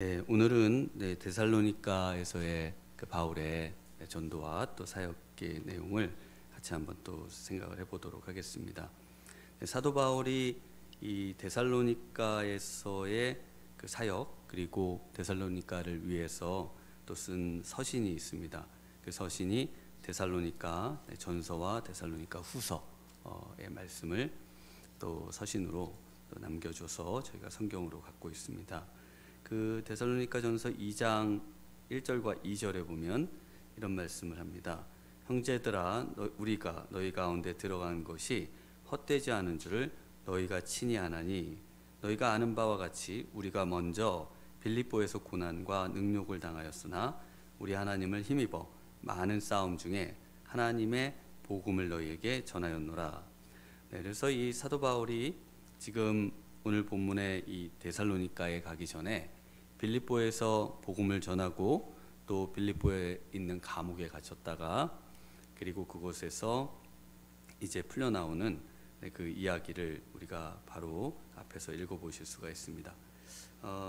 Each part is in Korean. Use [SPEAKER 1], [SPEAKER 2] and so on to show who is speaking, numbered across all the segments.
[SPEAKER 1] 네, 오늘은 데살로니가에서의 그 바울의 전도와 또 사역의 내용을 같이 한번 또 생각을 해보도록 하겠습니다. 사도 바울이 이 데살로니가에서의 그 사역 그리고 데살로니가를 위해서 또 쓴 서신이 있습니다. 그 서신이 데살로니가 전서와 데살로니가 후서의 말씀을 또 서신으로 또 남겨줘서 저희가 성경으로 갖고 있습니다. 그 데살로니가 전서 2장 1절과 2절에 보면 이런 말씀을 합니다. 형제들아, 우리가 너희 가운데 들어간 것이 헛되지 않은 줄을 너희가 친히 아나니, 너희가 아는 바와 같이 우리가 먼저 빌립보에서 고난과 능욕을 당하였으나 우리 하나님을 힘입어 많은 싸움 중에 하나님의 복음을 너희에게 전하였노라. 그래서 이 사도 바울이 지금 오늘 본문의 이 데살로니가에 가기 전에 빌립보에서 복음을 전하고 또 빌립보에 있는 감옥에 갇혔다가 그리고 그곳에서 이제 풀려나오는 그 이야기를 우리가 바로 앞에서 읽어보실 수가 있습니다.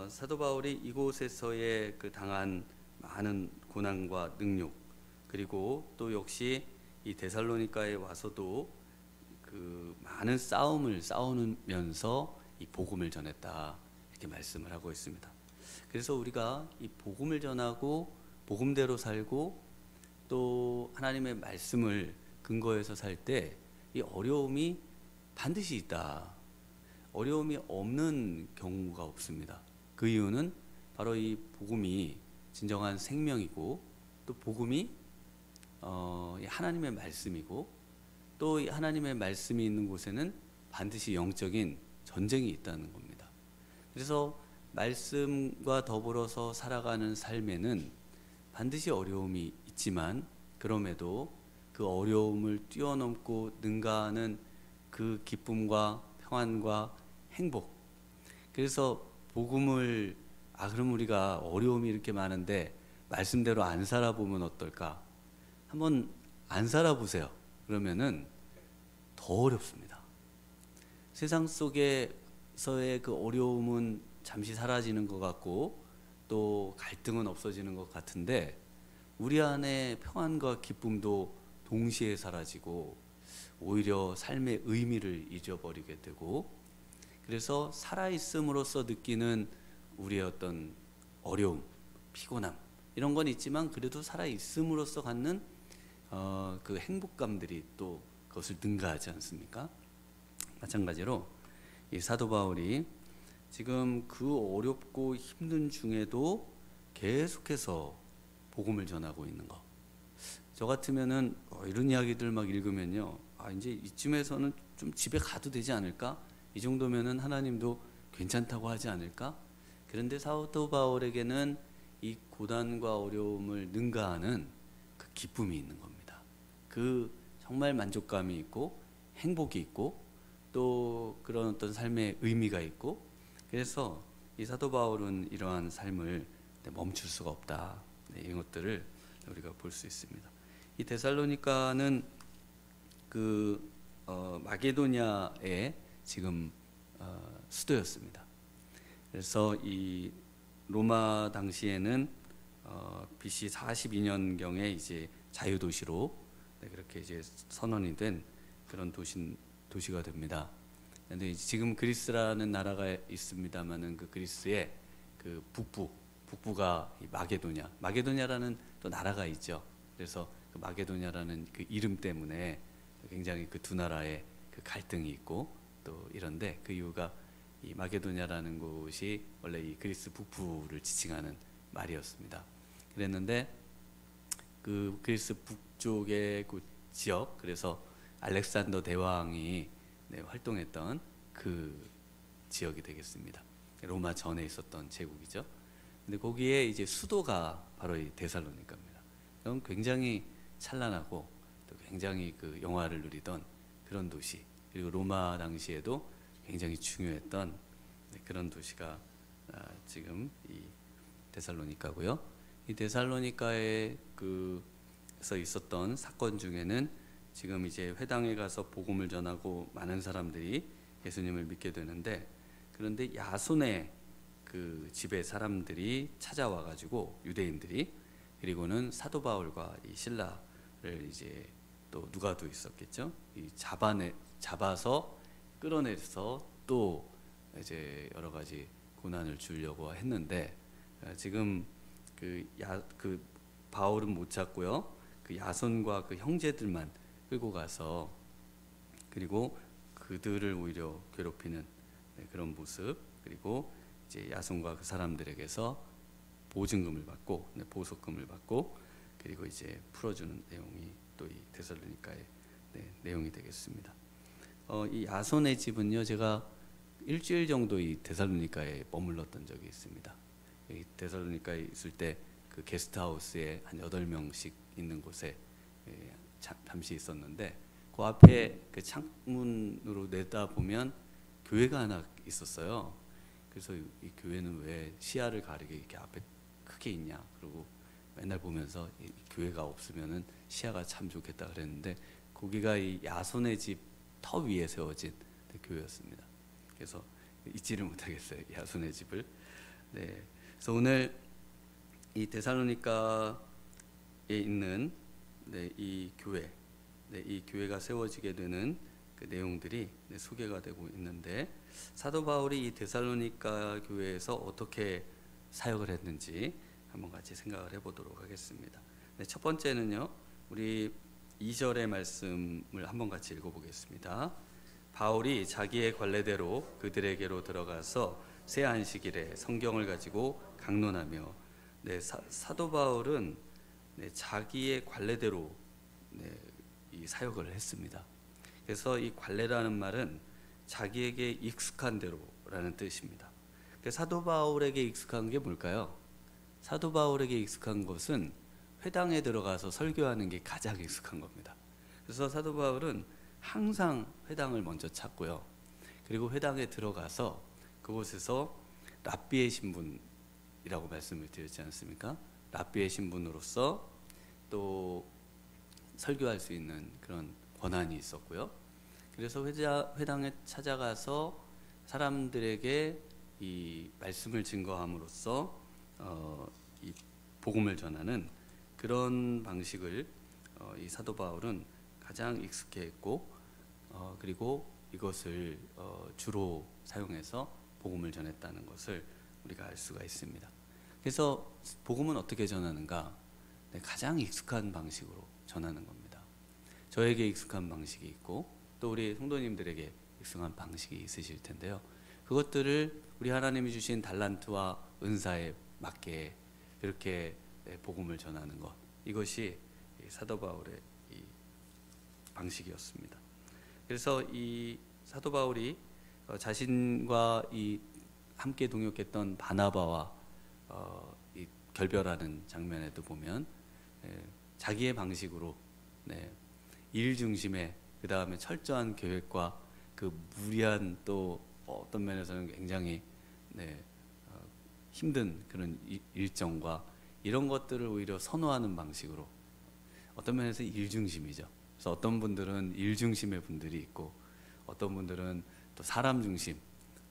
[SPEAKER 1] 사도 바울이 이곳에서의 그 당한 많은 고난과 능욕 그리고 또 역시 이 데살로니가에 와서도 그 많은 싸움을 싸우면서 이 복음을 전했다 이렇게 말씀을 하고 있습니다. 그래서 우리가 이 복음을 전하고 복음대로 살고 또 하나님의 말씀을 근거해서 살 때 이 어려움이 반드시 있다. 어려움이 없는 경우가 없습니다. 그 이유는 바로 이 복음이 진정한 생명이고 또 복음이 하나님의 말씀이고 또 하나님의 말씀이 있는 곳에는 반드시 영적인 전쟁이 있다는 겁니다. 그래서 말씀과 더불어서 살아가는 삶에는 반드시 어려움이 있지만 그럼에도 그 어려움을 뛰어넘고 능가하는 그 기쁨과 평안과 행복. 그래서 복음을 그럼 우리가 어려움이 이렇게 많은데 말씀대로 안 살아보면 어떨까? 한번 안 살아보세요. 그러면은 더 어렵습니다. 세상 속에서의 그 어려움은 잠시 사라지는 것 같고 또 갈등은 없어지는 것 같은데 우리 안에 평안과 기쁨도 동시에 사라지고 오히려 삶의 의미를 잊어버리게 되고 그래서 살아있음으로써 느끼는 우리의 어떤 어려움, 피곤함 이런 건 있지만 그래도 살아있음으로써 갖는 그 행복감들이 또 그것을 능가하지 않습니까? 마찬가지로 이 사도 바울이 지금 그 어렵고 힘든 중에도 계속해서 복음을 전하고 있는 거. 저 같으면은 이런 이야기들 막 읽으면요, 이제 이쯤에서는 좀 집에 가도 되지 않을까? 이 정도면은 하나님도 괜찮다고 하지 않을까? 그런데 사도 바울에게는 이 고난과 어려움을 능가하는 그 기쁨이 있는 겁니다. 그 정말 만족감이 있고 행복이 있고 또 그런 어떤 삶의 의미가 있고 그래서 이 사도 바울은 이러한 삶을 멈출 수가 없다. 이것들을 우리가 볼 수 있습니다. 이 데살로니가는 그 마게도냐의 지금 수도였습니다. 그래서 이 로마 당시에는 BC 42년경에 이제 자유도시로 그렇게 이제 선언이 된 그런 도시가 됩니다. 그런데 지금 그리스라는 나라가 있습니다만은 그 그리스의 그 북부가 마게도냐라는 또 나라가 있죠. 그래서 그 마게도냐라는 그 이름 때문에 굉장히 그 두 나라의 그 갈등이 있고 또 이런데 그 이유가 이 마게도냐라는 곳이 원래 이 그리스 북부를 지칭하는 말이었습니다. 그랬는데 그 그리스 북쪽의 그 지역 그래서 알렉산더 대왕이 활동했던 그 지역이 되겠습니다. 로마 전에 있었던 제국이죠. 근데 거기에 이제 수도가 바로 이 데살로니가입니다. 그럼 굉장히 찬란하고 또 굉장히 그 영화를 누리던 그런 도시 그리고 로마 당시에도 굉장히 중요했던 그런 도시가 지금 이 데살로니가고요. 이 데살로니가에 그서 있었던 사건 중에는 지금 이제 회당에 가서 복음을 전하고 많은 사람들이 예수님을 믿게 되는데 그런데 야손의 그 집에 사람들이 찾아와 가지고 유대인들이, 그리고는 사도 바울과 이 실라를 이제 또 누가도 있었겠죠. 이 잡아서 끌어내서 또 이제 여러 가지 고난을 주려고 했는데, 지금 그 바울은 못 찾고요. 그 야손과 그 형제들만 끌고 가서, 그리고 그들을 오히려 괴롭히는 그런 모습, 그리고 이제 야손과 그 사람들에게서 보증금을 받고, 보석금을 받고, 그리고 이제 풀어주는 내용이 또 이 데살로니가의 내용이 되겠습니다. 이 야손의 집은요, 제가 일주일 정도 이 데살로니가에 머물렀던 적이 있습니다. 이 데살로니가에 있을 때 그 게스트하우스에 한 8명씩 있는 곳에 잠시 있었는데, 그 앞에 그 창문으로 내다보면 교회가 하나 있었어요. 그래서 이 교회는 왜 시야를 가리게 이렇게 앞에 크게 있냐, 그리고 맨날 보면서 이 교회가 없으면은 시야가 참 좋겠다 그랬는데, 거기가 이 야손의 집 터 위에 세워진 교회였습니다. 그래서 잊지를 못하겠어요, 야손의 집을. 네, 그래서 오늘 이 데살로니가에 있는 이 교회, 이 교회가 세워지게 되는 그 내용들이 소개가 되고 있는데, 사도 바울이 이 데살로니가 교회에서 어떻게 사역을 했는지 한번 같이 생각을 해보도록 하겠습니다. 첫 번째는요, 우리 2절의 말씀을 한번 같이 읽어보겠습니다. 바울이 자기의 관례대로 그들에게로 들어가서 새 안식일에 성경을 가지고 강론하며, 사도 바울은 자기의 관례대로 이 사역을 했습니다. 그래서 이 관례라는 말은 자기에게 익숙한 대로라는 뜻입니다. 사도 바울에게 익숙한 게 뭘까요? 사도 바울에게 익숙한 것은 회당에 들어가서 설교하는 게 가장 익숙한 겁니다. 그래서 사도 바울은 항상 회당을 먼저 찾고요. 그리고 회당에 들어가서 그곳에서 랍비의 신분이라고 말씀을 드렸지 않습니까? 랍비의 신분으로서 또 설교할 수 있는 그런 권한이 있었고요. 그래서 회당에 찾아가서 사람들에게 이 말씀을 증거함으로써 이 복음을 전하는 그런 방식을 이 사도 바울은 가장 익숙해했고, 그리고 이것을 주로 사용해서 복음을 전했다는 것을 우리가 알 수가 있습니다. 그래서 복음은 어떻게 전하는가? 가장 익숙한 방식으로 전하는 겁니다. 저에게 익숙한 방식이 있고, 또 우리 성도님들에게 익숙한 방식이 있으실 텐데요. 그것들을 우리 하나님이 주신 달란트와 은사에 맞게 이렇게 복음을 전하는 것, 이것이 사도 바울의 이 방식이었습니다. 그래서 이 사도 바울이 자신과 이 함께 동역했던 바나바와 이 결별하는 장면에도 보면 자기의 방식으로 일 중심의, 그 다음에 철저한 계획과 그 무리한, 또 어떤 면에서는 굉장히 힘든 그런 일정과 이런 것들을 오히려 선호하는 방식으로, 어떤 면에서 일 중심이죠. 그래서 어떤 분들은 일 중심의 분들이 있고, 어떤 분들은 또 사람 중심,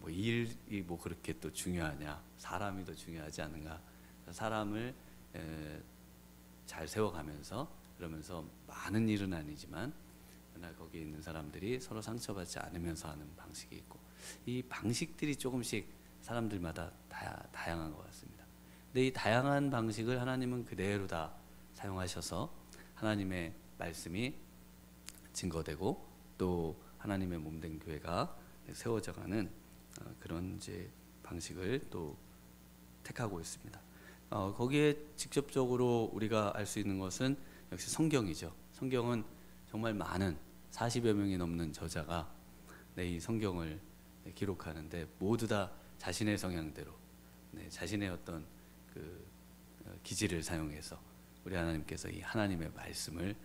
[SPEAKER 1] 뭐 일이 뭐 그렇게 또 중요하냐, 사람이 더 중요하지 않은가, 사람을 잘 세워가면서, 그러면서 많은 일은 아니지만 그러나 거기에 있는 사람들이 서로 상처받지 않으면서 하는 방식이 있고, 이 방식들이 조금씩 사람들마다 다양한 것 같습니다. 근데 이 다양한 방식을 하나님은 그대로 다 사용하셔서 하나님의 말씀이 증거되고, 또 하나님의 몸된 교회가 세워져가는 그런 이제 방식을 또 택하고 있습니다. 거기에 직접적으로 우리가 알 수 있는 것은 역시 성경이죠. 성경은 정말 많은 40여 명이 넘는 저자가 이 성경을 기록하는데, 모두 다 자신의 성향대로 자신의 어떤 그 기질을 사용해서 우리 하나님께서 이 하나님의 말씀을,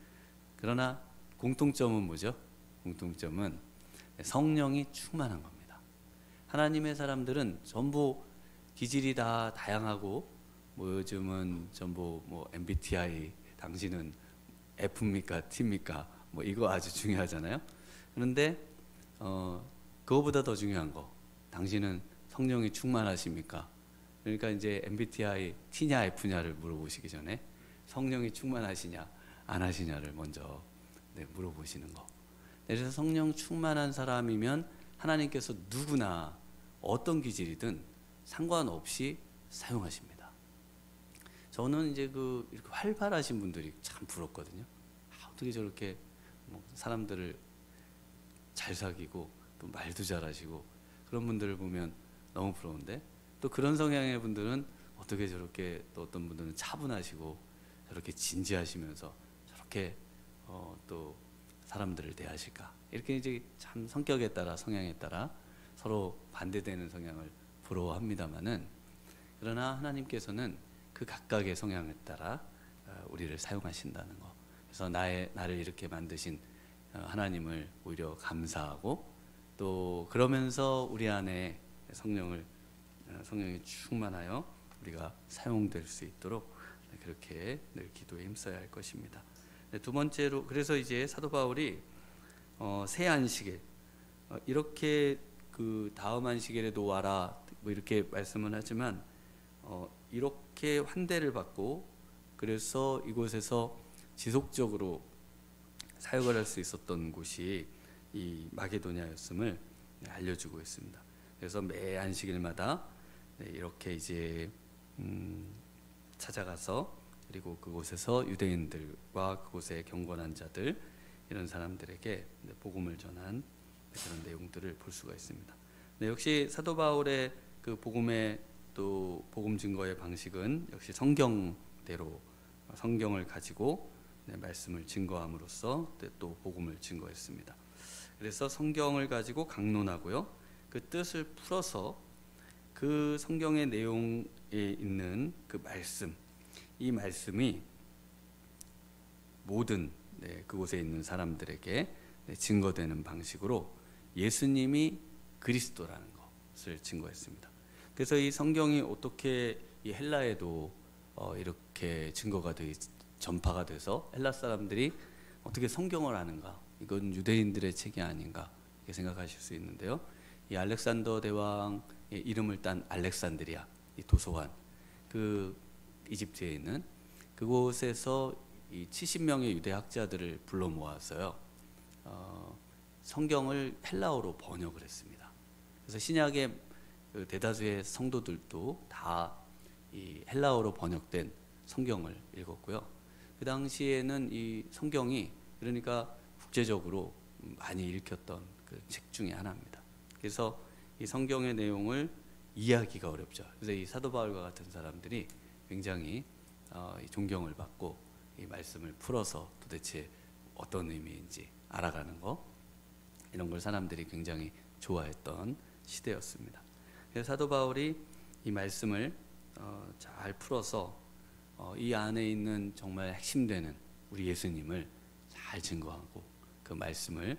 [SPEAKER 1] 그러나 공통점은 뭐죠? 공통점은 성령이 충만한 겁니다. 하나님의 사람들은 전부 기질이 다 다양하고, 뭐 요즘은 전부 뭐 MBTI, 당신은 F입니까 T입니까, 뭐 이거 아주 중요하잖아요. 그런데 그거보다 더 중요한 거, 당신은 성령이 충만하십니까? 그러니까 이제 MBTI T냐 F냐를 물어보시기 전에 성령이 충만하시냐 안 하시냐를 먼저 물어보시는 거. 그래서 성령 충만한 사람이면 하나님께서 누구나 어떤 기질이든 상관없이 사용하십니다. 저는 이제 이렇게 활발하신 분들이 참 부럽거든요. 어떻게 저렇게 사람들을 잘 사귀고 또 말도 잘하시고 그런 분들을 보면 너무 부러운데, 또 그런 성향의 분들은 어떻게 저렇게, 또 어떤 분들은 차분하시고 저렇게 진지하시면서 저렇게 또 사람들을 대하실까, 이렇게 이제 참 성격에 따라 성향에 따라 서로 반대되는 성향을 부러워합니다마는, 그러나 하나님께서는 그 각각의 성향에 따라 우리를 사용하신다는 거. 그래서 나를 이렇게 만드신 하나님을 오히려 감사하고, 또 그러면서 우리 안에 성령이 충만하여 우리가 사용될 수 있도록 그렇게 늘 기도에 힘써야 할 것입니다. 두 번째로, 그래서 이제 사도 바울이 새 안식일, 이렇게 그 다음 안식일에도 와라 이렇게 말씀을 하지만, 이렇게 환대를 받고 그래서 이곳에서 지속적으로 사역을 할 수 있었던 곳이 이 마게도냐였음을 알려주고 있습니다. 그래서 매 안식일마다 이렇게 이제 찾아가서, 그리고 그곳에서 유대인들과 그곳의 경건한 자들, 이런 사람들에게 복음을 전한 그런 내용들을 볼 수가 있습니다. 역시 사도 바울의 그 복음의 또 복음 증거의 방식은 역시 성경대로, 성경을 가지고 말씀을 증거함으로써 또 복음을 증거했습니다. 그래서 성경을 가지고 강론하고요, 그 뜻을 풀어서 그 성경의 내용에 있는 그 말씀, 이 말씀이 모든 그곳에 있는 사람들에게 증거되는 방식으로 예수님이 그리스도라는 것을 증거했습니다. 그래서 이 성경이 어떻게 이 헬라에도 이렇게 증거가 전파가 돼서 헬라 사람들이 어떻게 성경을 아는가, 이건 유대인들의 책이 아닌가 이렇게 생각하실 수 있는데요. 이 알렉산더 대왕의 이름을 딴 알렉산드리아, 이 도서관, 그 이집트에 있는 그곳에서 이 70명의 유대 학자들을 불러 모았어요. 성경을 헬라어로 번역을 했습니다. 그래서 신약의 그 대다수의 성도들도 다 이 헬라어로 번역된 성경을 읽었고요. 그 당시에는 이 성경이 그러니까 국제적으로 많이 읽혔던 그 책 중에 하나입니다. 그래서 이 성경의 내용을 이해하기가 어렵죠. 그래서 이 사도 바울과 같은 사람들이 굉장히 존경을 받고 이 말씀을 풀어서 도대체 어떤 의미인지 알아가는 거, 이런 걸 사람들이 굉장히 좋아했던 시대였습니다. 그래서 사도 바울이 이 말씀을 잘 풀어서 이 안에 있는 정말 핵심되는 우리 예수님을 잘 증거하고, 그 말씀을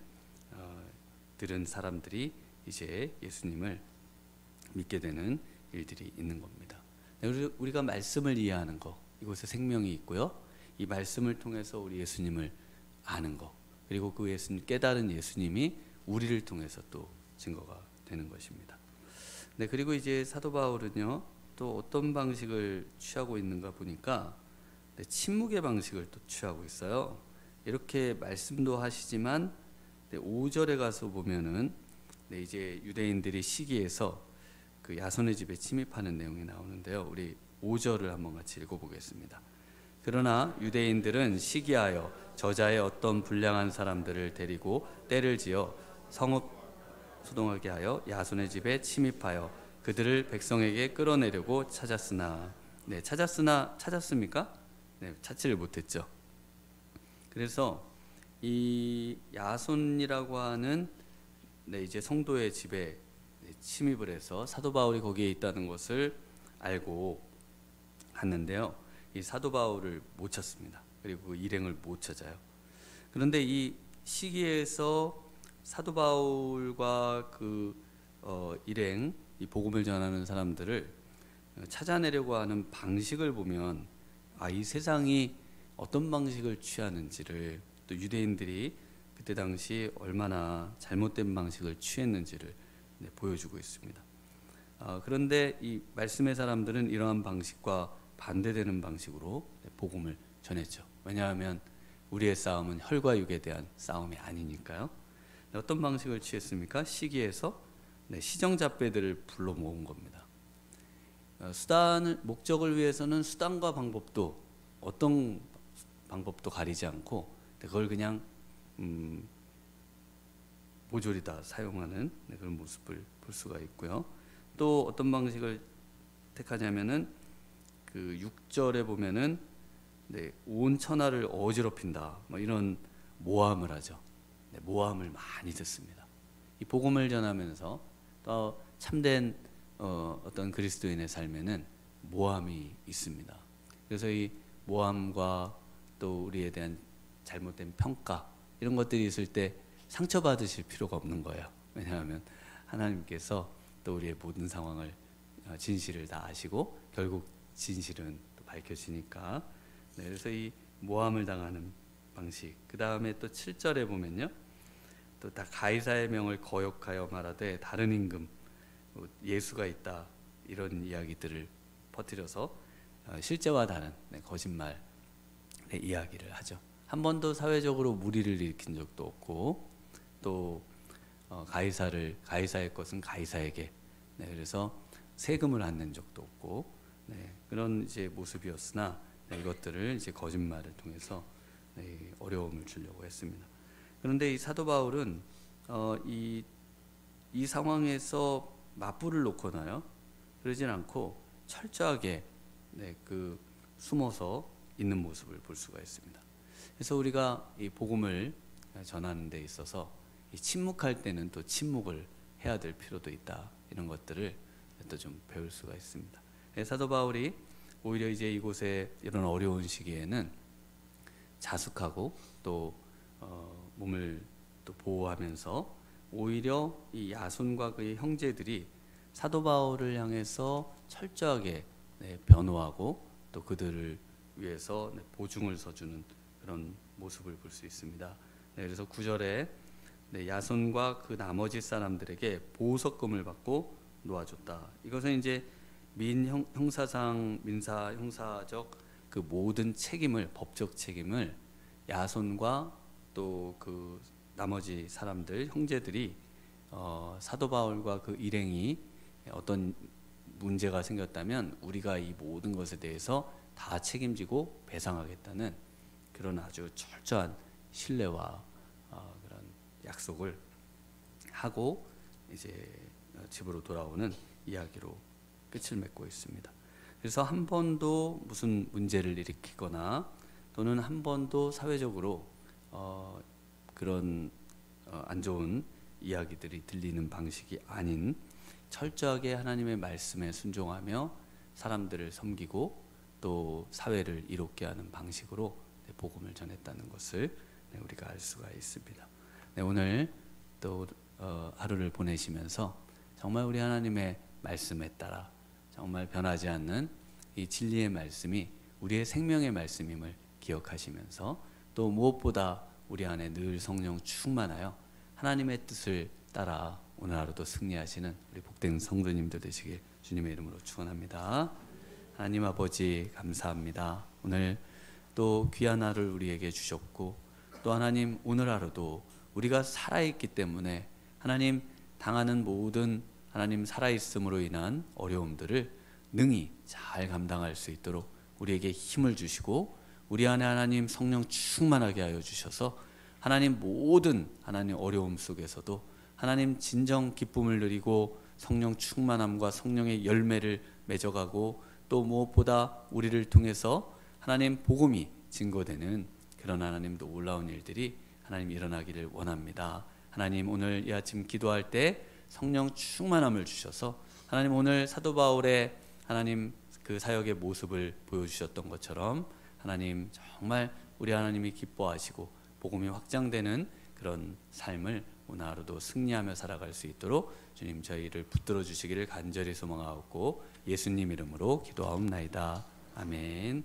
[SPEAKER 1] 들은 사람들이 이제 예수님을 믿게 되는 일들이 있는 겁니다. 우리가 말씀을 이해하는 거, 이곳에 생명이 있고요, 이 말씀을 통해서 우리 예수님을 아는 거, 그리고 그 예수님, 깨달은 예수님이 우리를 통해서 또 증거가 되는 것입니다. 네, 그리고 이제 사도 바울은요, 또 어떤 방식을 취하고 있는가 보니까 침묵의 방식을 또 취하고 있어요. 이렇게 말씀도 하시지만 5절에 가서 보면은 이제 유대인들이 시기해서 그 야손의 집에 침입하는 내용이 나오는데요. 우리 5절을 한번 같이 읽어보겠습니다. 그러나 유대인들은 시기하여 저자의 어떤 불량한 사람들을 데리고 때를 지어 성읍 소동하게 하여 야손의 집에 침입하여 그들을 백성에게 끌어내려고 찾았으나, 찾았습니까? 찾지를 못했죠. 그래서 이 야손이라고 하는 이제 성도의 집에 침입을 해서 사도 바울이 거기에 있다는 것을 알고 갔는데요. 이 사도 바울을 못 찾습니다. 그리고 그 일행을 못 찾아요. 그런데 이 시기에서 사도 바울과 그 일행, 이 복음을 전하는 사람들을 찾아내려고 하는 방식을 보면, 이 세상이 어떤 방식을 취하는지를, 또 유대인들이 그때 당시 얼마나 잘못된 방식을 취했는지를 보여주고 있습니다. 그런데 이 말씀의 사람들은 이러한 방식과 반대되는 방식으로 복음을 전했죠. 왜냐하면 우리의 싸움은 혈과 육에 대한 싸움이 아니니까요. 어떤 방식을 취했습니까? 시기에서 시정잡배들을 불러 모은 겁니다. 수단을 목적을 위해서는 수단과 방법도 어떤 방법도 가리지 않고 그걸 그냥 모조리 다 사용하는 그런 모습을 볼 수가 있고요. 또 어떤 방식을 택하냐면은 그 6절에 보면은 온 천하를 어지럽힌다 뭐 이런 모함을 하죠. 모함을 많이 듣습니다. 이 복음을 전하면서 또 참된 어떤 그리스도인의 삶에는 모함이 있습니다. 그래서 이 모함과 또 우리에 대한 잘못된 평가 이런 것들이 있을 때 상처받으실 필요가 없는 거예요. 왜냐하면 하나님께서 또 우리의 모든 상황을 진실을 다 아시고 결국 진실은 또 밝혀지니까. 그래서 이 모함을 당하는 방식. 그 다음에 또 7절에 보면요, 또 다 가이사의 명을 거역하여 말하되 다른 임금 예수가 있다 이런 이야기들을 퍼뜨려서 실제와 다른 거짓말의 이야기를 하죠. 한 번도 사회적으로 무리를 일으킨 적도 없고 또 가이사의 것은 가이사에게 그래서 세금을 안 낸 적도 없고 그런 이제 모습이었으나 이것들을 이제 거짓말을 통해서 어려움을 주려고 했습니다. 그런데 이 사도 바울은 이 상황에서 맞불을 놓거나요 그러진 않고 철저하게 그 숨어서 있는 모습을 볼 수가 있습니다. 그래서 우리가 이 복음을 전하는 데 있어서 이 침묵할 때는 또 침묵을 해야 될 필요도 있다. 이런 것들을 또 좀 배울 수가 있습니다. 사도 바울이 오히려 이제 이곳에 이런 어려운 시기에는 자숙하고 또 몸을 또 보호하면서 오히려 이 야손과 그의 형제들이 사도 바울을 향해서 철저하게 변호하고 또 그들을 위해서 보증을 서주는 그런 모습을 볼 수 있습니다. 그래서 9절에 야손과 그 나머지 사람들에게 보석금을 받고 놓아줬다. 이것은 이제 민사 형사적 그 모든 책임을 법적 책임을 야손과 또 그 나머지 사람들 형제들이 사도 바울과 그 일행이 어떤 문제가 생겼다면 우리가 이 모든 것에 대해서 다 책임지고 배상하겠다는 그런 아주 철저한 신뢰와 그런 약속을 하고 이제 집으로 돌아오는 이야기로 끝을 맺고 있습니다. 그래서 한 번도 무슨 문제를 일으키거나 또는 한 번도 사회적으로 그런 안 좋은 이야기들이 들리는 방식이 아닌 철저하게 하나님의 말씀에 순종하며 사람들을 섬기고 또 사회를 이롭게 하는 방식으로 복음을 전했다는 것을 우리가 알 수가 있습니다. 오늘 또 하루를 보내시면서 정말 우리 하나님의 말씀에 따라 정말 변하지 않는 이 진리의 말씀이 우리의 생명의 말씀임을 기억하시면서 또 무엇보다 우리 안에 늘 성령 충만하여 하나님의 뜻을 따라 오늘 하루도 승리하시는 우리 복된 성도님들 되시길 주님의 이름으로 축원합니다. 하나님 아버지 감사합니다. 오늘 또 귀한 하루를 우리에게 주셨고 또 하나님 오늘 하루도 우리가 살아있기 때문에 하나님 당하는 모든 하나님 살아있음으로 인한 어려움들을 능히 잘 감당할 수 있도록 우리에게 힘을 주시고 우리 안에 하나님 성령 충만하게 하여 주셔서 하나님 모든 하나님 어려움 속에서도 하나님 진정 기쁨을 누리고 성령 충만함과 성령의 열매를 맺어가고 또 무엇보다 우리를 통해서 하나님 복음이 증거되는 그런 하나님 놀라운 일들이 하나님 일어나기를 원합니다. 하나님 오늘 이 아침 기도할 때 성령 충만함을 주셔서 하나님 오늘 사도 바울의 하나님 그 사역의 모습을 보여주셨던 것처럼 하나님 정말 우리 하나님이 기뻐하시고 복음이 확장되는 그런 삶을 오늘 하루도 승리하며 살아갈 수 있도록 주님 저희를 붙들어 주시기를 간절히 소망하고 예수님 이름으로 기도하옵나이다. 아멘.